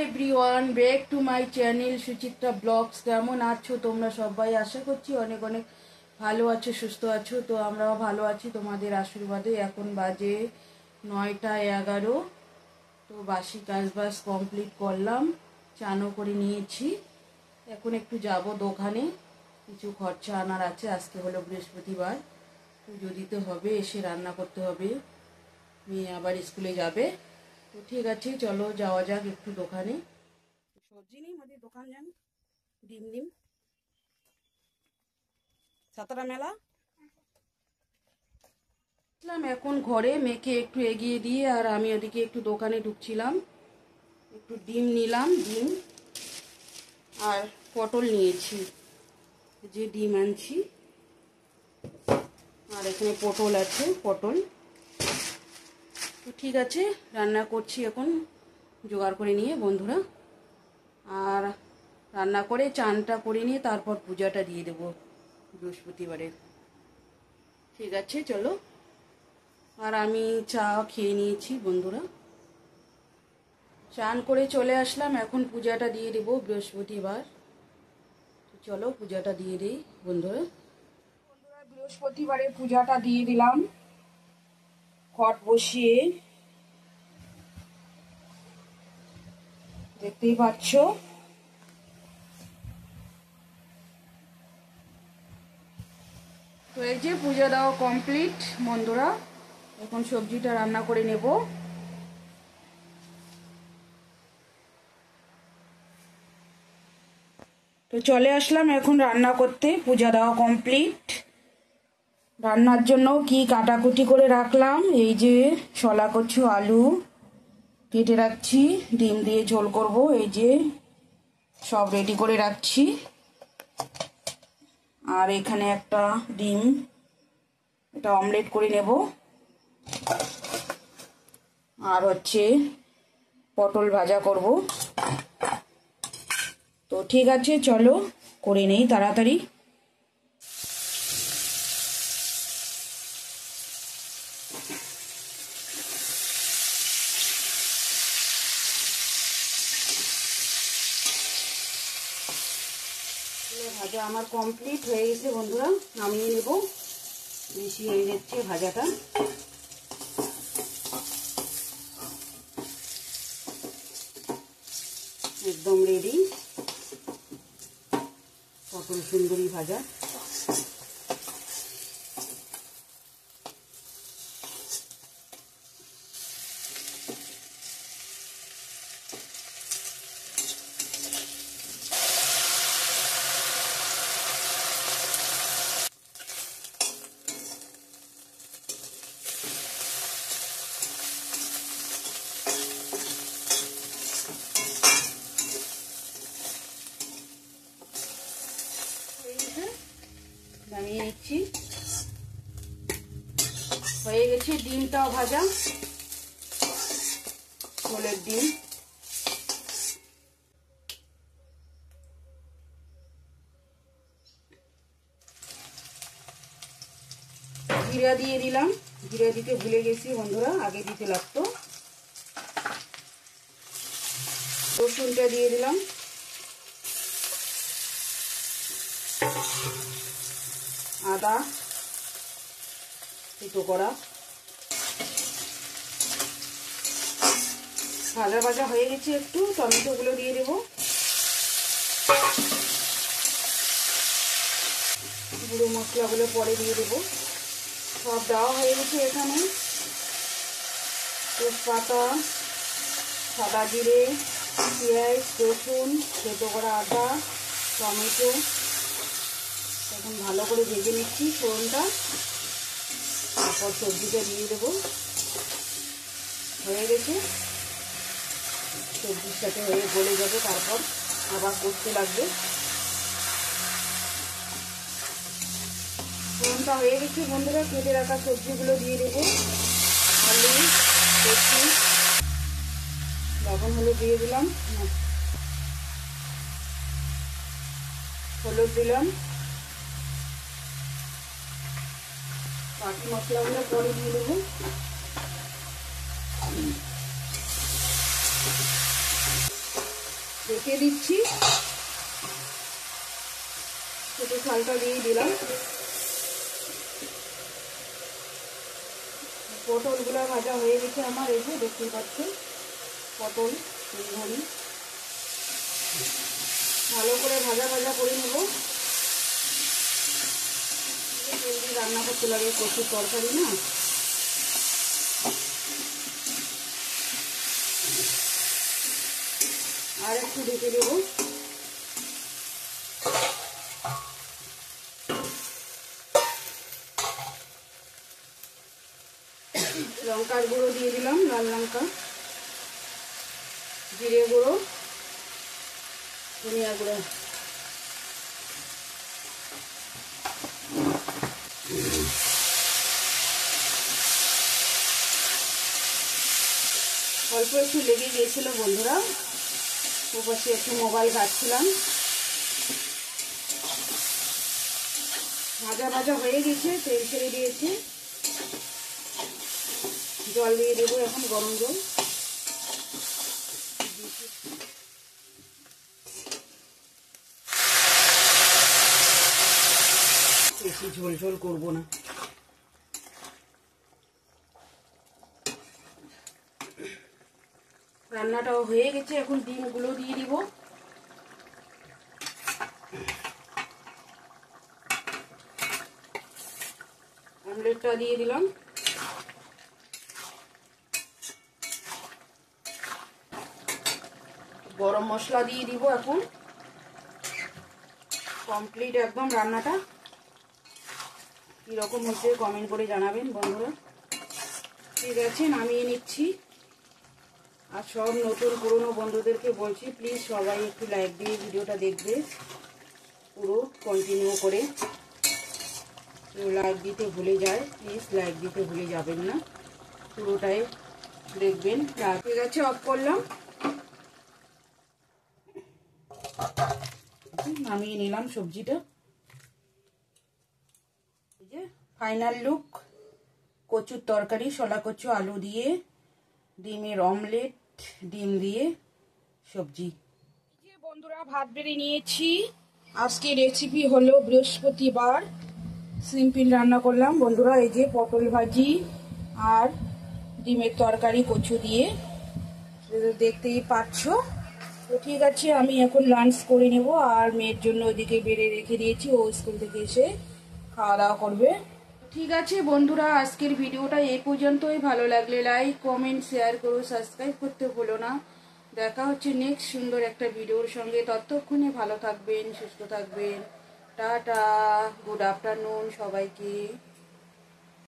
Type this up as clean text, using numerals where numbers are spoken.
Everyone, back to my channel Suchitra blogs. কেমন আছো তোমরা সবাই? আশা করছি অনেক অনেক ভালো আছো, সুস্থ আছো। তো আমরাও ভালো আছি তোমাদের আশীর্বাদে। এখন বাজে 9টা 11। তো বাসি কাজবাজ কমপ্লিট করলাম, চানও করে নিয়েছি। এখন একটু যাব দোকানে, কিছু খরচা আনার আছে। আজকে হলো বৃহস্পতিবার, পুজো দিতে হবে, এসে রান্না করতে হবে, মেয়ে আবার স্কুলে যাবে। তো ঠিক আছে, চলো যাওয়া যাক একটু দোকানে। সবজি নেই আমাদের দোকান, যান ডিম ডিম সাতারা মেলা। এখন ঘরে মেয়েকে একটু এগিয়ে দিয়ে আর আমি ওদিকে একটু দোকানে ঢুকছিলাম। একটু ডিম নিলাম, ডিম আর পটল নিয়েছি, যে ডিম আনছি। আর এখানে পটল আছে, পটল। তো ঠিক আছে, রান্না করছি এখন, জোগাড় করে নিয়ে বন্ধুরা। আর রান্না করে চানটা করে নিয়ে তারপর পূজাটা দিয়ে দেবো বৃহস্পতিবারের। ঠিক আছে চলো। আর আমি চা খেয়ে নিয়েছি বন্ধুরা, চান করে চলে আসলাম। এখন পূজাটা দিয়ে দেবো বৃহস্পতিবার। চলো পূজাটা দিয়ে দিই বন্ধুরা। বৃহস্পতিবারে পূজাটা দিয়ে দিলাম, ঘট বসিয়ে, দেখতেই পাচ্ছ। তো এই যে পূজা দেওয়া কমপ্লিট বন্ধুরা। এখন সবজিটা রান্না করে নেব। তো চলে আসলাম এখন রান্না করতে, পূজা দেওয়া কমপ্লিট। রান্নার জন্য কি কাটাকুটি করে রাখলাম, এই যে শলা কচু, আলু কেটে রাখছি, ডিম দিয়ে ঝোল করব, এই যে সব রেডি করে রাখছি। আর এখানে একটা ডিম, এটা অমলেট করে নেব। আর হচ্ছে পটল ভাজা করব। তো ঠিক আছে চলো করে নেই তাড়াতাড়ি। ভাজা আমার কমপ্লিট হয়ে গেছে বন্ধুরা, নামিয়ে নেব। বেশি হয়ে যাচ্ছে ভাজাটা। একদম রেডি পটল সুন্দরী ভাজা। নামিয়ে নিচ্ছি, হয়ে গেছে। ডিমটাও ভাজা, ছোলের ডিম। জিরা দিয়ে দিলাম, জিরা দিতে ভুলে গেছি বন্ধুরা, আগে দিতে লাগতো। রসুনটা দিয়ে দিলাম, আদা থেতো করা। ভাজা ভাজা হয়ে গেছে, একটু টমেটোগুলো দিয়ে দেবো। গুঁড়ো মশলাগুলো পরে দিয়ে দেবো। সব দেওয়া হয়ে গেছে এখানে। তেজপাতা, সাদা জিরে, পেঁয়াজ, রসুন, থেতো করা আদা, টমেটো। এখন ভালো করে ভেজে নিচ্ছি ফোড়নটা, তারপর সবজিটা দিয়ে দেবো। হয়ে গেছে, সবজির সাথে হয়ে গলে যাবে, তারপর আবার করতে লাগবে। ফোড়নটা হয়ে গেছে বন্ধুরা, কেটে রাখা সবজিগুলো দিয়ে দেবো। আলু, কচু, লবণ হলুদ দিয়ে দিলাম, হলুদ দিলাম। বাকি মশলাগুলো পরে দিয়ে দেবো। ঢেকে দিচ্ছি। ছোটো শালটা দিয়ে দিলাম। পটলগুলো ভাজা হয়ে গেছে আমার, এই যে দেখতে পাচ্ছেন পটল ঘড়ি ভালো করে ভাজা ভাজা করে নেব। জলদি রান্না করতে লাগে, প্রচুর তরকারি না। আর একটু ঢেকে দেবো। লঙ্কার গুঁড়ো দিয়ে দিলাম, লাল লঙ্কা, জিরে গুঁড়ো, ধনিয়া গুঁড়ো। অল্প একটু লেগে গিয়েছিল বন্ধুরা, ওপাশে একটু মোবাইল ঘাটছিলাম। ভাজা ভাজা হয়ে গেছে, তেল ছেড়ে দিয়েছে। জল দিয়ে দেবো এখন, গরম জল। বেশি ঝোল ঝোল করবো না। রান্নাটাও হয়ে গেছে, এখন ডিমগুলো দিয়ে দিব। অমলেটটা দিয়ে দিলাম। গরম মশলা দিয়ে দিব এখন। কমপ্লিট একদম রান্নাটা। কীরকম হচ্ছে কমেন্ট করে জানাবেন বন্ধুরা। ঠিক আছে, নামিয়ে নিচ্ছি। আর সব নতুন পুরনো বন্ধুদেরকে বলছি, প্লিজ সবাই একটু লাইক দিয়ে ভিডিওটা দেখবে, পুরো কন্টিনিউ করে। লাইক দিতে ভুলে যায়, প্লিজ লাইক দিতে ভুলে যাবেন না, পুরোটাই দেখবেন। ঠিক আছে, অফ করলাম, নামিয়ে নিলাম সবজিটা। এই যে ফাইনাল লুক, কচুর তরকারি, শলা কচু, আলু দিয়ে, ডিমের অমলেট, ডিম দিয়ে সবজি। যে বন্ধুরা ভাত বেড়ে নিয়েছি। আজকে রেসিপি হলো বৃহস্পতিবার, সিম্পল রান্না করলাম বন্ধুরা। এই যে পটল ভাজি আর ডিমের তরকারি কচু দিয়ে, দেখতেই পাচ্ছ। তো ঠিক আছে, আমি এখন লাঞ্চ করে নেব। আর মেয়ের জন্য ওইদিকে বেড়ে রেখে দিয়েছি, ও স্কুল থেকে এসে খাওয়া দাওয়া করবে। ঠিক আছে বন্ধুরা, আজকের ভিডিওটা এই পর্যন্তই। ভালো লাগলে লাইক, কমেন্ট, শেয়ার করো, সাবস্ক্রাইব করতে ভুলো না। দেখা হচ্ছে নেক্সট সুন্দর একটা ভিডিওর সঙ্গে। ততক্ষণে ভালো থাকবেন, সুস্থ থাকবেন। টাটা, গুড আফটারনুন সবাইকে।